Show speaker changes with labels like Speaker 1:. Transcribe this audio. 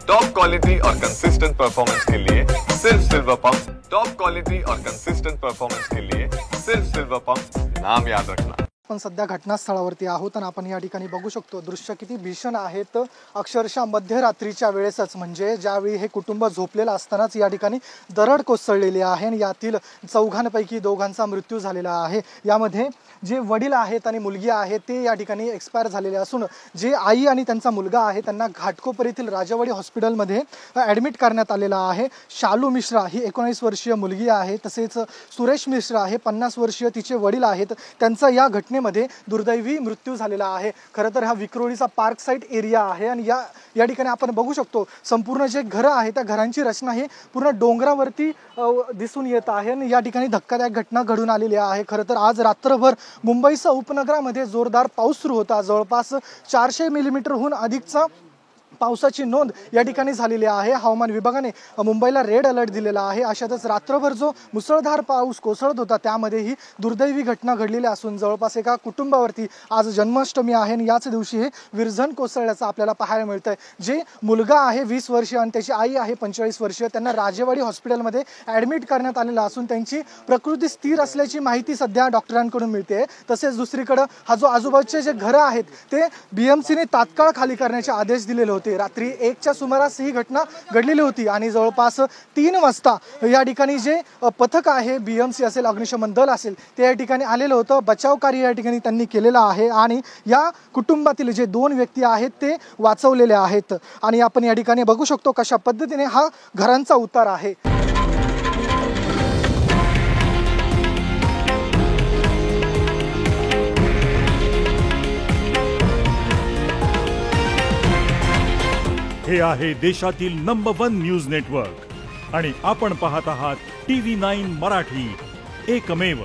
Speaker 1: Top quality और consistent performance के लिए सिर्फ सिल्वर पंप। टॉप क्वालिटी और कंसिस्टेंट परफॉर्मेंस के लिए सिर्फ सिल्वर पंप, नाम याद रखना।
Speaker 2: आपण सध्या घटनास्थळावरती आहोत आणि आपण या ठिकाणी बघू शकतो दृश्य किती भीषण आहेत। अक्षरशः मध्यरात्रीच्या वेळेसच म्हणजे ज्यावेळी हे कुटुंब झोपलेलं असतानाच या ठिकाणी दरड कोसळलेली आहे आणि यातील चौघांपैकी दोघांचा मृत्यू झालेला आहे। यामध्ये जे वडील आहेत आणि मुलगी आहे ते या ठिकाणी एक्सपायर झालेले असून जे आई आणि त्यांचा मुलगा आहे त्यांना घाटकोपर येथील राजवाडी हॉस्पिटलमध्ये ॲडमिट करण्यात आलेला आहे। शालू मिश्रा ही 19 वर्षीय मुलगी आहे, तसेच सुरेश मिश्रा हे 50 वर्षीय तिचे वडील आहेत। त्यांचा या घटनेमध्ये दुर्दैवी मृत्यू झालेला आहे। खरं तर हा विक्रोळीचा पार्क साइट एरिया आहे आणि या ठिकाणी आपण बघू शकतो संपूर्ण जे घरं आहे त्या घरांची रचना ही पूर्ण डोंगरावरती दिसून येत आहे आणि या ठिकाणी धक्कादायक घटना घडून आलेली आहे। खरं तर आज रात्रभर मुंबईसह उपनगरामध्ये जोरदार पाऊस सुरू होता। जवळपास 400 मिलीमीटरहून अधिकचा पावसाची नोंद या ठिकाणी झालेली आहे। हवामान विभागाने मुंबईला रेड अलर्ट दिलेला आहे। अशातच रात्रभर जो मुसळधार पाऊस कोसळत होता त्यामध्ये ही दुर्दैवी घटना घडलेली असून जवळपास एका कुटुंबावरती आज जन्माष्टमी आहे आणि याच दिवशी हे विरजण कोसळल्याचं आपल्याला पाहायला मिळतंय। जे मुलगा आहे 20 वर्षीय आणि त्याची आई आहे 45 वर्षीय, त्यांना राजेवाडी हॉस्पिटलमध्ये ॲडमिट करण्यात आलेलं असून त्यांची प्रकृती स्थिर असल्याची माहिती सध्या डॉक्टरांकडून मिळते। तसेच दुसरीकडे हा जो आजूबाजूचे जे घरं आहेत ते BMCने तात्काळ खाली करण्याचे आदेश दिलेले होते। रात्री 1च्या सुमारास ही घटना घडलेली होती आणि जवळपास 3 वाजता या ठिकाणी जे पथक आहे BMC असेल अग्निशमन दल असेल ते या ठिकाणी आलेलं होतं। बचाव कार्य या ठिकाणी त्यांनी केलेलं आहे आणि या कुटुंबातील जे 2 व्यक्ती आहेत ते वाचवलेले आहेत आणि आपण या ठिकाणी बघू शकतो कशा पद्धतीने हा घरांचा उतार आहे।
Speaker 3: हे आहे देशातील नंबर 1 न्यूज नेटवर्क आणि आपण पाहत आहात TV9 मराठी, एकमेव।